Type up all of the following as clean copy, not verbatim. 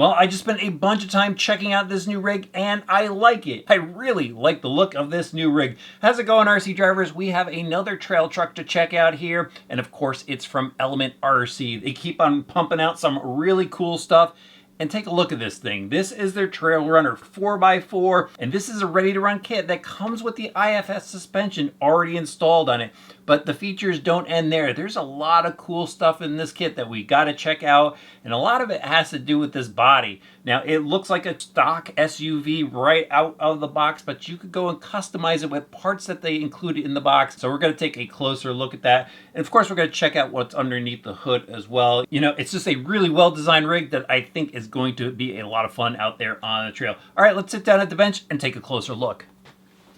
Well, I just spent a bunch of time checking out this new rig, and I like it. I really like the look of this new rig. How's it going, RC drivers? We have another trail truck to check out here, and of course, it's from Element RC. They keep on pumping out some really cool stuff. And take a look at this thing. This is their Trailrunner 4x4, and this is a ready-to-run kit that comes with the IFS suspension already installed on it. But the features don't end there. There's a lot of cool stuff in this kit that we gotta check out, and a lot of it has to do with this body. Now, it looks like a stock SUV right out of the box, but you could go and customize it with parts that they included in the box. So we're gonna take a closer look at that. And of course, we're gonna check out what's underneath the hood as well. You know, it's just a really well-designed rig that I think is going to be a lot of fun out there on the trail. All right, let's sit down at the bench and take a closer look.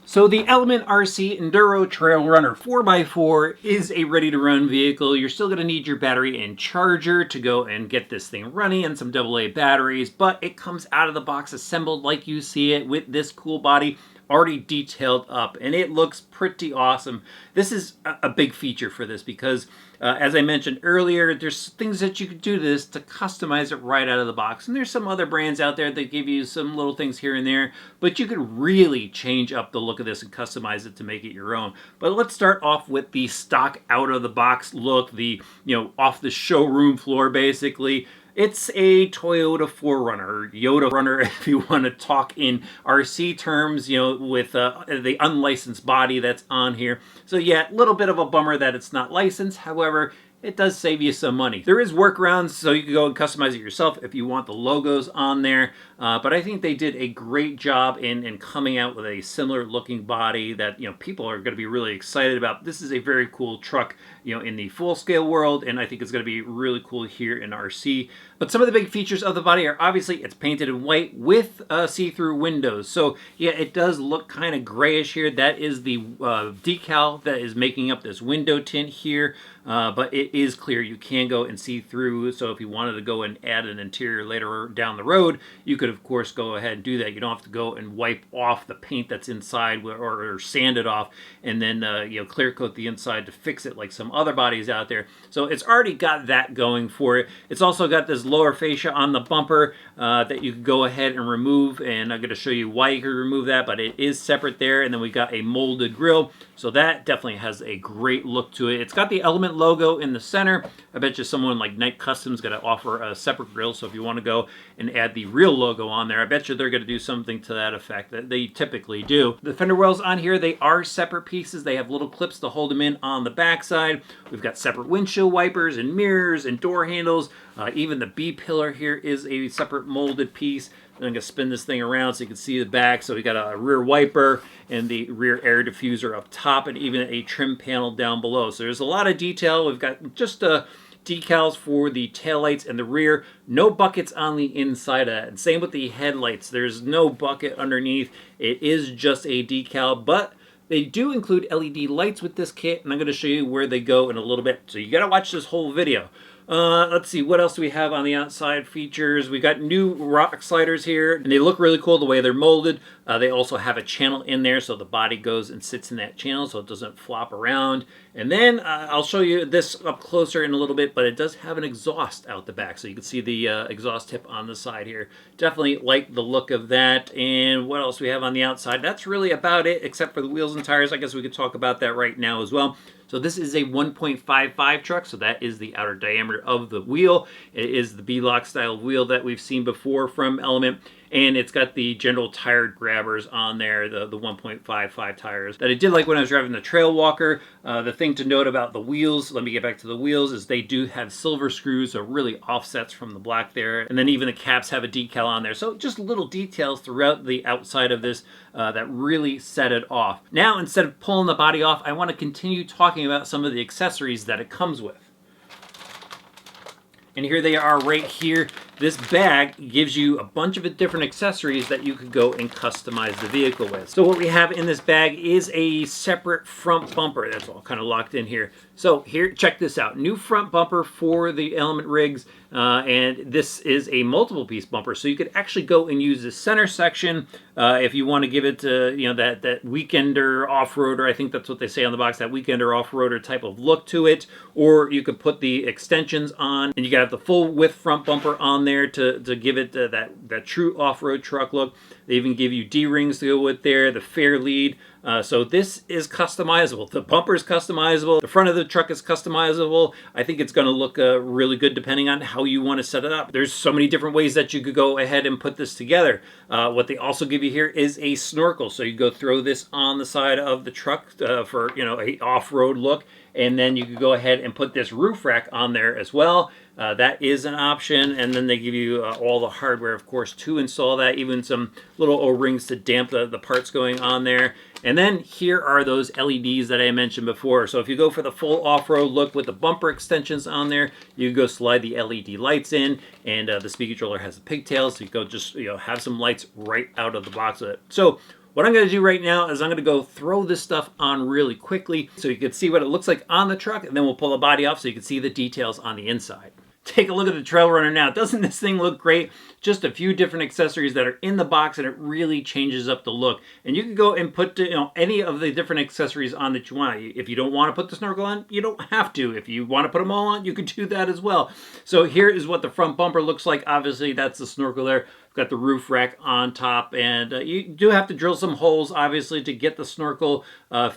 So the Element RC Enduro Trailrunner 4x4 is a ready-to-run vehicle. You're still going to need your battery and charger to go and get this thing running, and some AA batteries, but it comes out of the box assembled like you see it with this cool body already detailed up, and it looks pretty awesome. This is a big feature for this because as I mentioned earlier, there's things that you could do to this to customize it right out of the box. And there's some other brands out there that give you some little things here and there, but you could really change up the look of this and customize it to make it your own. But let's start off with the stock out of the box look, the, off the showroom floor basically. It's a Toyota 4Runner, or Yoda Runner if you want to talk in RC terms, with the unlicensed body that's on here. So yeah, a little bit of a bummer that it's not licensed. However, it does save you some money. There is workarounds, so you can go and customize it yourself if you want the logos on there. But I think they did a great job in coming out with a similar looking body that people are going to be really excited about. This is a very cool truck, in the full scale world, and I think it's going to be really cool here in RC. But some of the big features of the body are obviously it's painted in white with see-through windows. So yeah, it does look kind of grayish here. That is the decal that is making up this window tint here. But it is clear. You can go and see through. So if you wanted to go and add an interior later down the road, you could of course go ahead and do that. You don't have to go and wipe off the paint that's inside or sand it off and then clear coat the inside to fix it like some other bodies out there. So it's already got that going for it. It's also got this lower fascia on the bumper that you can go ahead and remove, and I'm going to show you why you can remove that, but it is separate there. And then we got a molded grille, so that definitely has a great look to it. It's got the Element logo in the center. I bet you someone like Night Custom's going to offer a separate grille, so if you want to go and add the real logo on there, I bet you they're going to do something to that effect that they typically do. The fender wells on here, they are separate pieces. They have little clips to hold them in on the backside. We've got separate windshield wipers and mirrors and door handles. Even the B-pillar here is a separate molded piece. I'm going to spin this thing around so you can see the back. So we got a rear wiper and the rear air diffuser up top, and even a trim panel down below. So there's a lot of detail. We've got just decals for the taillights and the rear. No buckets on the inside of that. And same with the headlights. There's no bucket underneath. It is just a decal, but they do include LED lights with this kit, and I'm going to show you where they go in a little bit. So you got to watch this whole video. Let's see, what else do we have on the outside features? We got new rock sliders here, and they look really cool the way they're molded. They also have a channel in there, so the body goes and sits in that channel so it doesn't flop around. And then I'll show you this up closer in a little bit, but it does have an exhaust out the back, so you can see the exhaust tip on the side here. Definitely like the look of that. And what else we have on the outside? That's really about it, except for the wheels and tires. I guess we could talk about that right now as well. So this is a 1.55 truck, so that is the outer diameter of the wheel. It is the B-lock style wheel that we've seen before from Element. And it's got the general tire grabbers on there, the 1.55 tires that I did like when I was driving the Trail Walker. The thing to note about the wheels, let me get back to the wheels, is they do have silver screws, so really offsets from the black there. And then even the caps have a decal on there. So just little details throughout the outside of this that really set it off. Now, instead of pulling the body off, I want to continue talking about some of the accessories that it comes with. And here they are right here. This bag gives you a bunch of different accessories that you could go and customize the vehicle with. So what we have in this bag is a separate front bumper. That's all kind of locked in here. So here, check this out. New front bumper for the Element rigs. And this is a multiple piece bumper. So you could actually go and use the center section if you want to give it to, that weekender off-roader. I think that's what they say on the box, that weekender off-roader type of look to it. Or you could put the extensions on and you got the full width front bumper on there. there to give it that true off-road truck look. They even give you D-rings to go with there, the fair lead. So this is customizable. The bumper is customizable. The front of the truck is customizable. I think it's going to look really good depending on how you want to set it up. There's so many different ways that you could go ahead and put this together. What they also give you here is a snorkel. So you go throw this on the side of the truck for a off-road look. And then you could go ahead and put this roof rack on there as well. That is an option. And then they give you all the hardware, of course, to install that. Even some little O-rings to damp the parts going on there. And then here are those LEDs that I mentioned before. So if you go for the full off-road look with the bumper extensions on there, you can go slide the LED lights in. And the speed controller has the pigtails. So you go just have some lights right out of the box of it. So what I'm going to do right now is I'm going to go throw this stuff on really quickly so you can see what it looks like on the truck, and then we'll pull the body off so you can see the details on the inside. Take a look at the Trailrunner now. Doesn't this thing look great? Just a few different accessories that are in the box, and it really changes up the look. And you can go and put any of the different accessories on that you want. If you don't want to put the snorkel on, you don't have to. If you want to put them all on, you can do that as well. So here is what the front bumper looks like. Obviously, that's the snorkel there. Got the roof rack on top, and you do have to drill some holes, obviously, to get the snorkel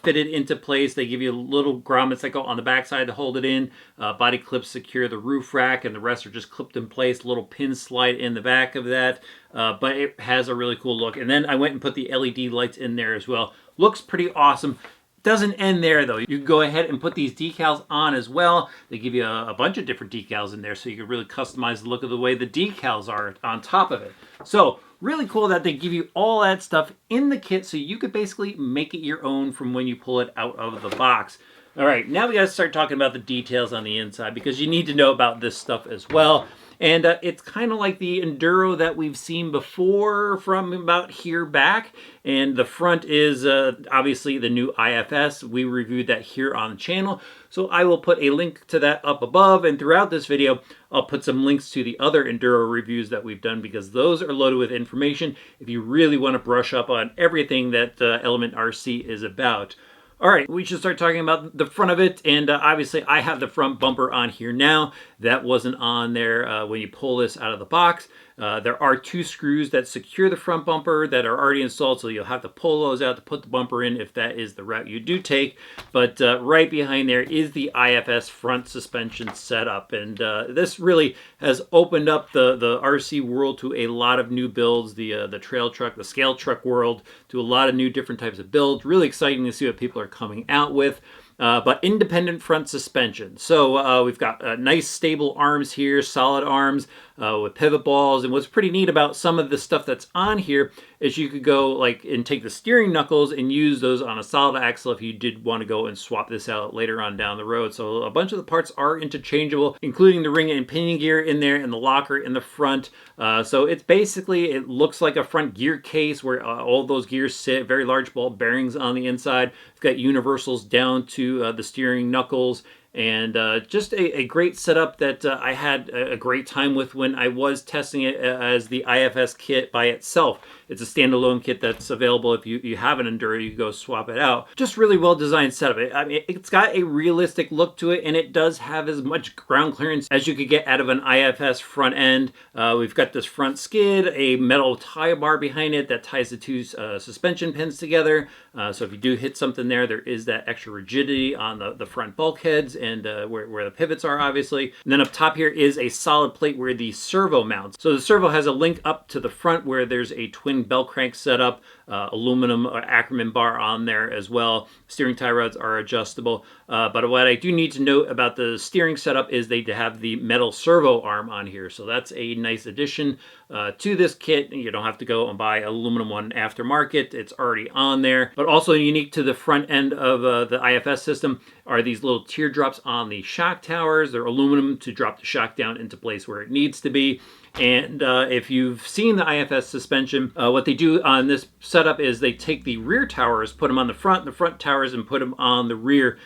fitted into place. They give you little grommets that go on the backside to hold it in. Body clips secure the roof rack, and the rest are just clipped in place. Little pin slide in the back of that, but it has a really cool look. And then I went and put the LED lights in there as well. Looks pretty awesome. Doesn't end there though. You can go ahead and put these decals on as well. They give you a bunch of different decals in there, so you can really customize the look of the way the decals are on top of it. So really cool that they give you all that stuff in the kit, so you could basically make it your own from when you pull it out of the box. All right, now we got to start talking about the details on the inside, because you need to know about this stuff as well. And it's kind of like the Enduro that we've seen before from about here back. And the front is obviously the new IFS. We reviewed that here on the channel. So I will put a link to that up above. And throughout this video, I'll put some links to the other Enduro reviews that we've done, because those are loaded with information if you really want to brush up on everything that Element RC is about. All right, we should start talking about the front of it, and obviously I have the front bumper on here now. That wasn't on there when you pull this out of the box. There are two screws that secure the front bumper that are already installed, so you'll have to pull those out to put the bumper in if that is the route you do take. But right behind there is the IFS front suspension setup, and this really has opened up the RC world to a lot of new builds, the trail truck, the scale truck world, to a lot of new different types of builds. Really exciting to see what people are coming out with. But independent front suspension. So we've got nice stable arms here, solid arms with pivot balls. And what's pretty neat about some of the stuff that's on here is you could go and take the steering knuckles and use those on a solid axle if you did want to go and swap this out later on down the road. So a bunch of the parts are interchangeable, including the ring and pinion gear in there and the locker in the front. So it's basically, it looks like a front gear case where all those gears sit, very large ball bearings on the inside. It's got universals down to the steering knuckles, and just a great setup that I had a great time with when I was testing it as the IFS kit by itself. It's a standalone kit that's available if you have an Enduro, you can go swap it out. Just really well designed setup. I mean, it's got a realistic look to it, and it does have as much ground clearance as you could get out of an IFS front end. We've got this front skid, a metal tie bar behind it that ties the two suspension pins together. So if you do hit something there is that extra rigidity on the front bulkheads and where the pivots are, obviously. And then up top here is a solid plate where the servo mounts. So the servo has a link up to the front where there's a twin bell crank setup, aluminum Ackerman bar on there as well. Steering tie rods are adjustable. But what I do need to note about the steering setup is they have the metal servo arm on here. So that's a nice addition to this kit. You don't have to go and buy aluminum one aftermarket. It's already on there. But also unique to the front end of the IFS system are these little teardrops on the shock towers. They're aluminum to drop the shock down into place where it needs to be. And if you've seen the IFS suspension, what they do on this setup is they take the rear towers, put them on the front towers, and put them on the rear,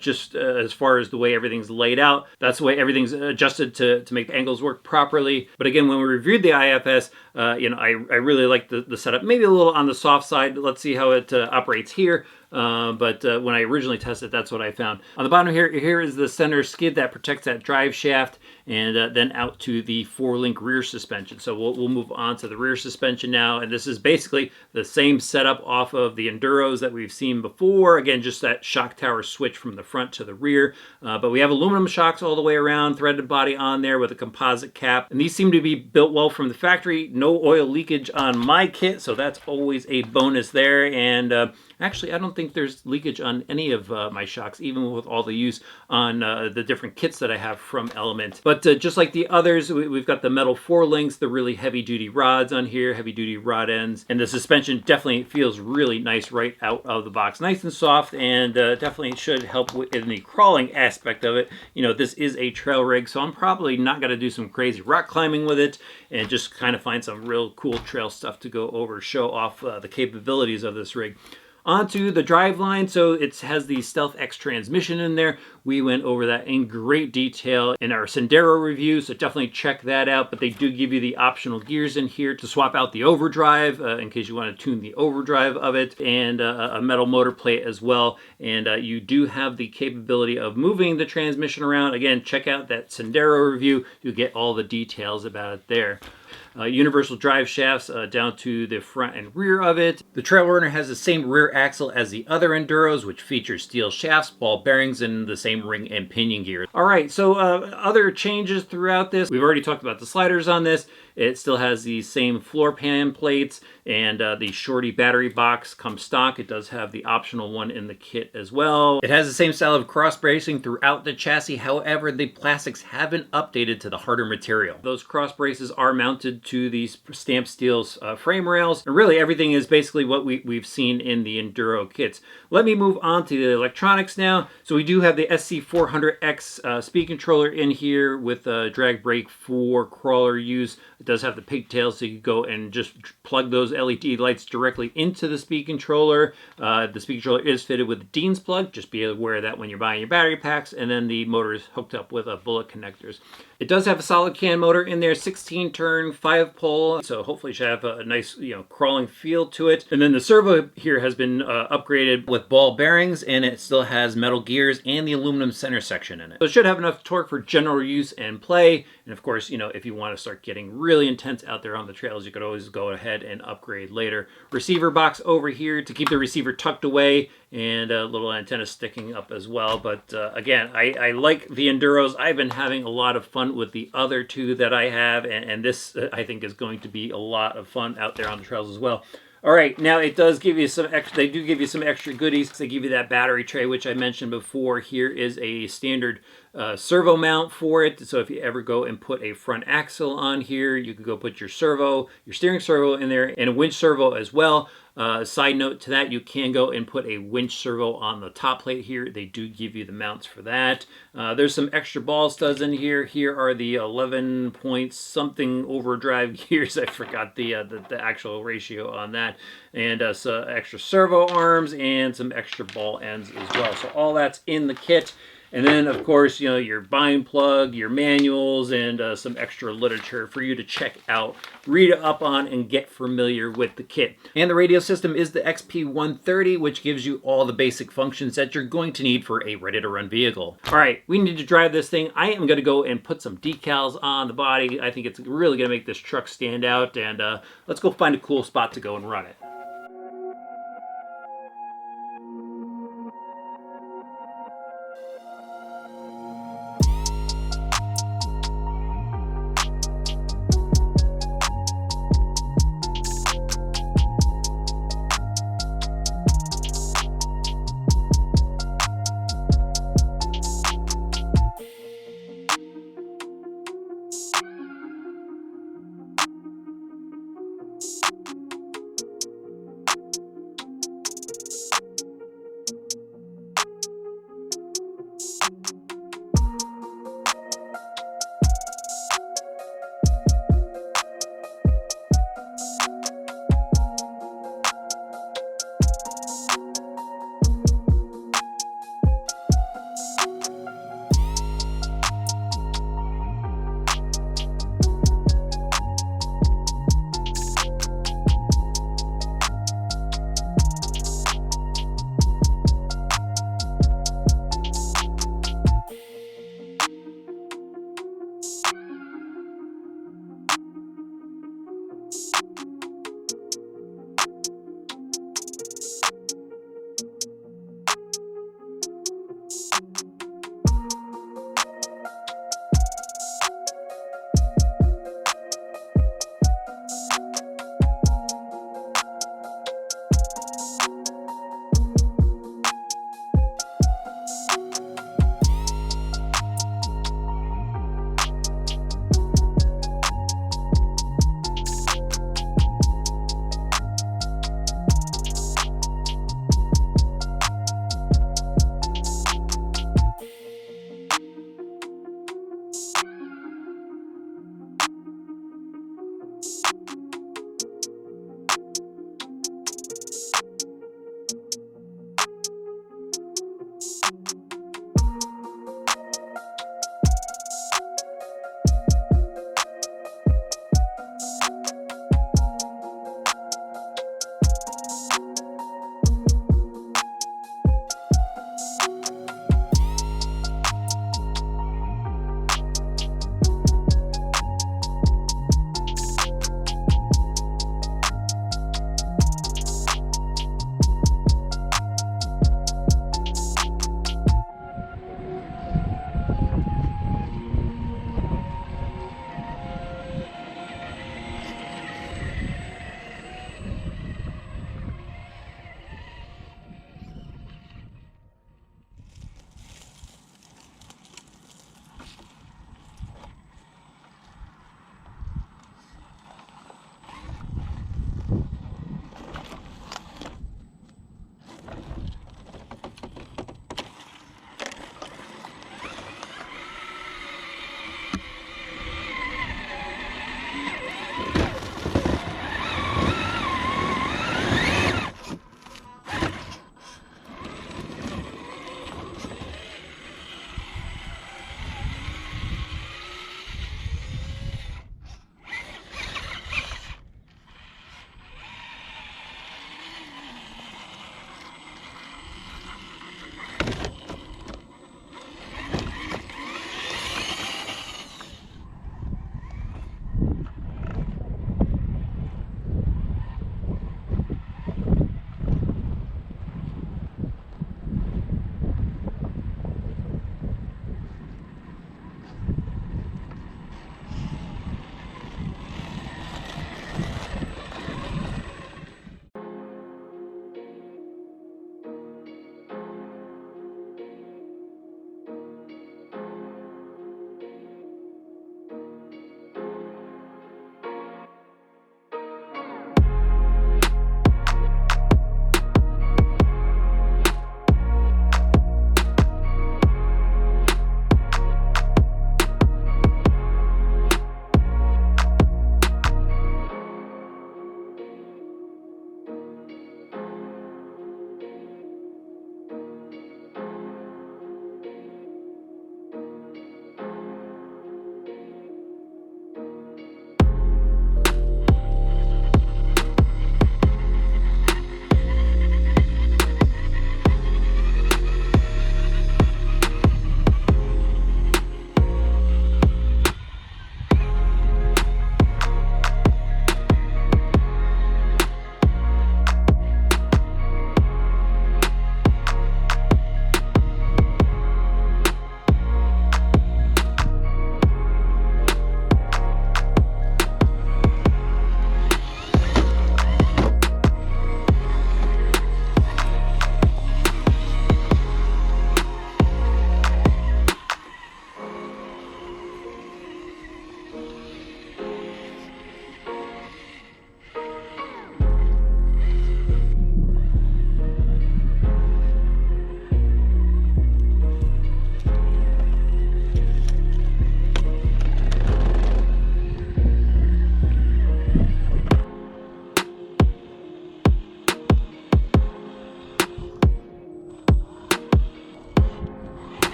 just as far as the way everything's laid out. That's the way everything's adjusted to make the angles work properly. But again, when we reviewed the IFS, I really like the setup. Maybe a little on the soft side. Let's see how it operates here. But when I originally tested, that's what I found. On the bottom here is the center skid that protects that drive shaft, and then out to the 4-link rear suspension. So we'll move on to the rear suspension now, and this is basically the same setup off of the Enduros that we've seen before. Again, just that shock tower switch from the front to the rear, but we have aluminum shocks all the way around, threaded body on there with a composite cap, and these seem to be built well from the factory. No oil leakage on my kit, so that's always a bonus there. And actually, I don't think there's leakage on any of my shocks, even with all the use on the different kits that I have from Element. But just like the others, we've got the metal 4-links, the really heavy-duty rods on here, heavy-duty rod ends, and the suspension definitely feels really nice right out of the box. Nice and soft, and definitely should help in the crawling aspect of it. This is a trail rig, so I'm probably not going to do some crazy rock climbing with it, and just kind of find some real cool trail stuff to go over, show off the capabilities of this rig. Onto the driveline, so it has the Stealth X transmission in there. We went over that in great detail in our Sendero review, so definitely check that out. But they do give you the optional gears in here to swap out the overdrive in case you want to tune the overdrive of it, and a metal motor plate as well. And you do have the capability of moving the transmission around. Again, check out that Sendero review. You'll get all the details about it there. Universal drive shafts down to the front and rear of it. The Trailrunner has the same rear axle as the other Enduros, which features steel shafts, ball bearings, and the same ring and pinion gear. All right, so other changes throughout this. We've already talked about the sliders on this. It still has the same floor pan plates, and the Shorty battery box comes stock. It does have the optional one in the kit as well. It has the same style of cross bracing throughout the chassis. However, the plastics have been updated to the harder material. Those cross braces are mounted to these stamped steel frame rails, and really everything is basically what we've seen in the Enduro kits. Let me move on to the electronics now. So we do have the SC400X speed controller in here with drag brake for crawler use. It does have the pigtails, so you can go and just plug those LED lights directly into the speed controller. The speed controller is fitted with a Dean's plug. Just be aware of that when you're buying your battery packs. And then the motor is hooked up with bullet connectors. It does have a solid can motor in there, 16-turn, 5-pole. So hopefully it should have a nice, crawling feel to it. And then the servo here has been upgraded with ball bearings, and it still has metal gears and the aluminum center section in it. So it should have enough torque for general use and play. And of course, if you want to start getting really intense out there on the trails, you could always go ahead and upgrade later. Receiver box over here to keep the receiver tucked away, and a little antenna sticking up as well. But again, I like the Enduros. I've been having a lot of fun with the other two that I have, and this I think is going to be a lot of fun out there on the trails as well. All right, now it does give you some extra, they do give you some extra goodies. They give you that battery tray, which I mentioned before. Here is a standard servo mount for it. So if you ever go and put a front axle on here, you can go put your steering servo in there, and a winch servo as well. Side note to that, you can go and put a winch servo on the top plate here. They do give you the mounts for that. There's some extra ball studs in here. Here are the 11 point something overdrive gears. I forgot the actual ratio on that. And some extra servo arms and some extra ball ends as well. So all that's in the kit. And then, of course, your bind plug, your manuals, and some extra literature for you to check out, read up on, and get familiar with the kit. And the radio system is the XP130, which gives you all the basic functions that you're going to need for a ready-to-run vehicle. All right, we need to drive this thing. I am going to go and put some decals on the body. I think it's really going to make this truck stand out, and let's go find a cool spot to go and run it.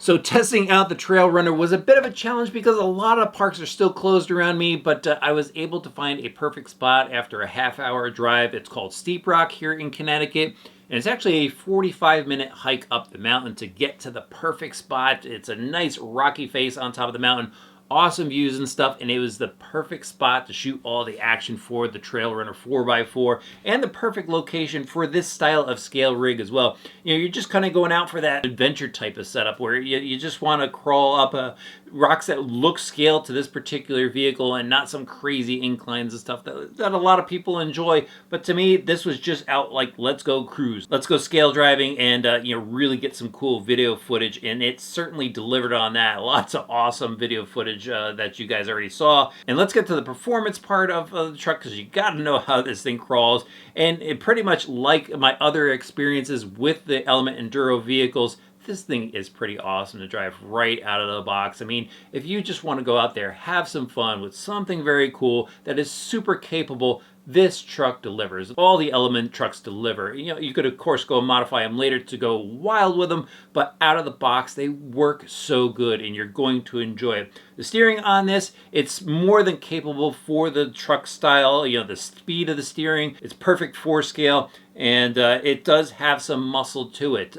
So testing out the Trailrunner was a bit of a challenge because a lot of parks are still closed around me, but I was able to find a perfect spot after a half-hour drive. It's called Steep Rock here in Connecticut, and it's actually a 45-minute hike up the mountain to get to the perfect spot. It's a nice rocky face on top of the mountain, awesome views and stuff, and it was the perfect spot to shoot all the action for the Trailrunner 4x4 and the perfect location for this style of scale rig as well. You know, you're just kind of going out for that adventure type of setup where you just want to crawl up rocks that look scaled to this particular vehicle and not some crazy inclines and stuff that a lot of people enjoy. But to me, this was just out like, let's go cruise, let's go scale driving, and you know, really get some cool video footage, and it certainly delivered on that. Lots of awesome video footage that you guys already saw. And let's get to the performance part of the truck, because you got to know how this thing crawls. And it pretty much like my other experiences with the Element Enduro vehicles, this thing is pretty awesome to drive right out of the box. I mean, if you just want to go out there, have some fun with something very cool that is super capable, this truck delivers. All the Element trucks deliver. You know, you could of course go modify them later to go wild with them, but out of the box, they work so good and you're going to enjoy it. The steering on this, it's more than capable for the truck style. You know, the speed of the steering, it's perfect 4-scale, and it does have some muscle to it.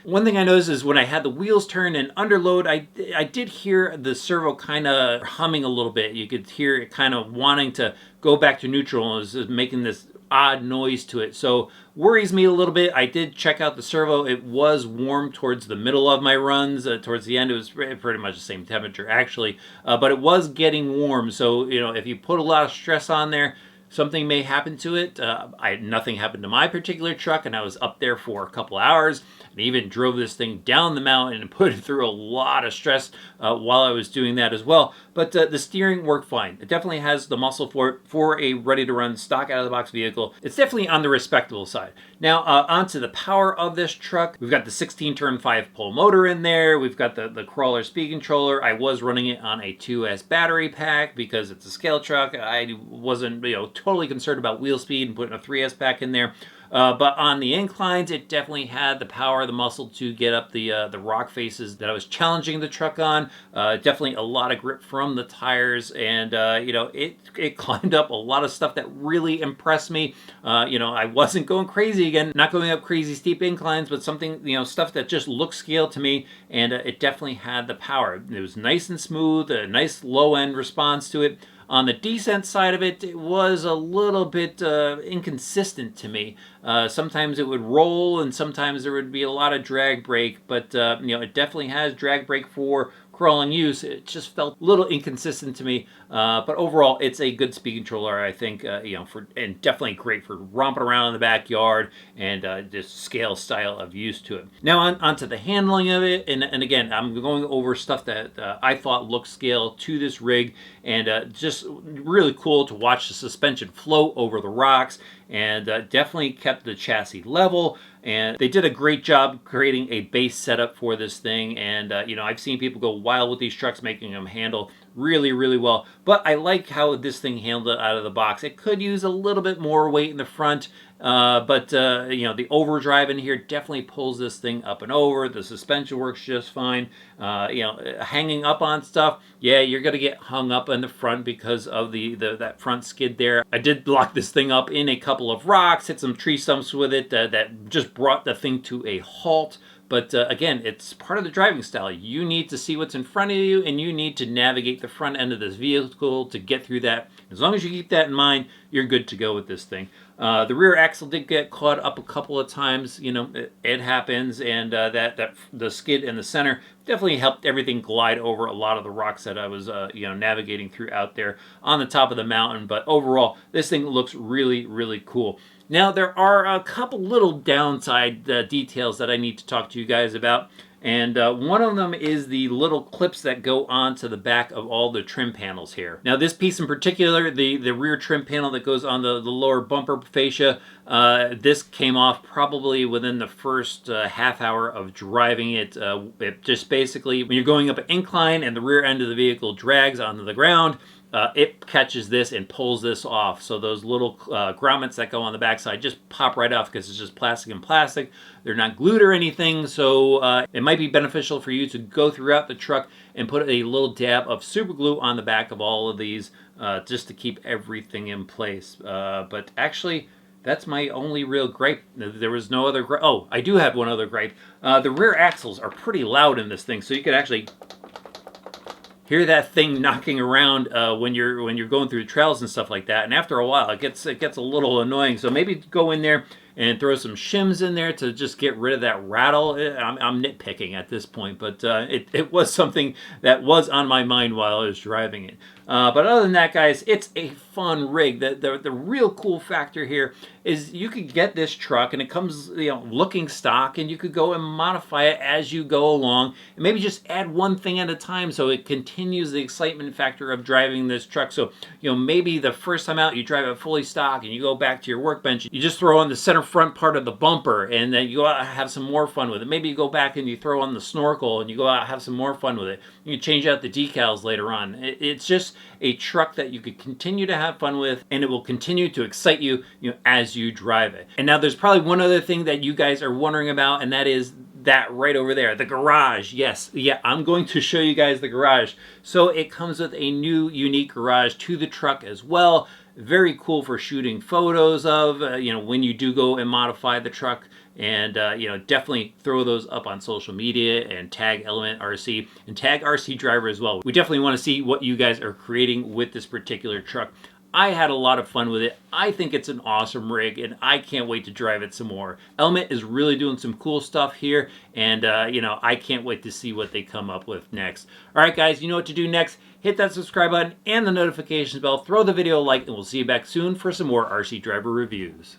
One thing I noticed is when I had the wheels turned and underload, I did hear the servo kind of humming a little bit. You could hear it kind of wanting to go back to neutral, and it was making this odd noise to it. So worries me a little bit. I did check out the servo. It was warm towards the middle of my runs. Towards the end, it was pretty much the same temperature actually, but it was getting warm. So, you know, if you put a lot of stress on there, something may happen to it. Nothing happened to my particular truck, and I was up there for a couple hours and even drove this thing down the mountain and put it through a lot of stress while I was doing that as well. But the steering worked fine. It definitely has the muscle for it for a ready-to-run stock out-of-the-box vehicle. It's definitely on the respectable side. Now, onto the power of this truck. We've got the 16-turn 5-pole motor in there. We've got the crawler speed controller. I was running it on a 2S battery pack because it's a scale truck. I wasn't, you know, totally concerned about wheel speed and putting a 3S pack in there. But on the inclines, it definitely had the power, the muscle to get up the rock faces that I was challenging the truck on. Definitely a lot of grip from the tires, and you know, it climbed up a lot of stuff that really impressed me. You know, I wasn't going crazy again, not going up crazy steep inclines, but something, you know, stuff that just looked scaled to me, and it definitely had the power. It was nice and smooth, a nice low end response to it. On the descent side of it, it was a little bit inconsistent to me. Sometimes it would roll, and sometimes there would be a lot of drag brake, but you know, it definitely has drag brake for crawling use. It just felt a little inconsistent to me, but overall, it's a good speed controller, I think. You know, and definitely great for romping around in the backyard and just scale style of use to it. Now onto the handling of it, and again, I'm going over stuff that I thought looked scale to this rig, and just really cool to watch the suspension float over the rocks, and definitely kept the chassis level. And they did a great job creating a base setup for this thing. And, you know, I've seen people go wild with these trucks, making them handle really, really well. But I like how this thing handled it out of the box. It could use a little bit more weight in the front, but you know, the overdrive in here definitely pulls this thing up and over. The suspension works just fine. You know, hanging up on stuff, yeah, you're gonna get hung up in the front because of that front skid there. I did lock this thing up in a couple of rocks, hit some tree stumps with it that just brought the thing to a halt. But again, it's part of the driving style. You need to see what's in front of you, and you need to navigate the front end of this vehicle to get through that. As long as you keep that in mind, you're good to go with this thing. The rear axle did get caught up a couple of times. You know, it happens, and the skid in the center definitely helped everything glide over a lot of the rocks that I was you know, navigating through out there on the top of the mountain. But overall, this thing looks really, really cool. Now, there are a couple little downside details that I need to talk to you guys about. And one of them is the little clips that go onto the back of all the trim panels here. Now, this piece in particular, the rear trim panel that goes on the lower bumper fascia, this came off probably within the first half hour of driving it. It just basically, when you're going up an incline and the rear end of the vehicle drags onto the ground, it catches this and pulls this off. So those little grommets that go on the backside just pop right off because it's just plastic and plastic. They're not glued or anything, so it might be beneficial for you to go throughout the truck and put a little dab of super glue on the back of all of these just to keep everything in place. But actually, that's my only real gripe. There was no other gripe. Oh, I do have one other gripe. The rear axles are pretty loud in this thing, so you could actually hear that thing knocking around when you're going through the trails and stuff like that. And after a while, it gets a little annoying. So maybe go in there and throw some shims in there to just get rid of that rattle. I'm nitpicking at this point, but it was something that was on my mind while I was driving it. But other than that, guys, it's a fun rig. The real cool factor here is you could get this truck and it comes, looking stock, and you could go and modify it as you go along and maybe just add one thing at a time so it continues the excitement factor of driving this truck. So, maybe the first time out you drive it fully stock and you go back to your workbench, you just throw on the center front part of the bumper and then you go out and have some more fun with it. Maybe you go back and you throw on the snorkel and you go out and have some more fun with it. You can change out the decals later on. It's just a truck that you could continue to have fun with, and it will continue to excite you, as you drive it. And now there's probably one other thing that you guys are wondering about, and that is that right over there, the garage. Yes, I'm going to show you guys the garage. So it comes with a new unique garage to the truck as well. Very cool for shooting photos of, when you do go and modify the truck. And, definitely throw those up on social media and tag Element RC and tag RC Driver as well. We definitely want to see what you guys are creating with this particular truck. I had a lot of fun with it. I think it's an awesome rig, and I can't wait to drive it some more. Element is really doing some cool stuff here, and, I can't wait to see what they come up with next. All right, guys, you know what to do next. Hit that subscribe button and the notifications bell. Throw the video a like, and we'll see you back soon for some more RC Driver reviews.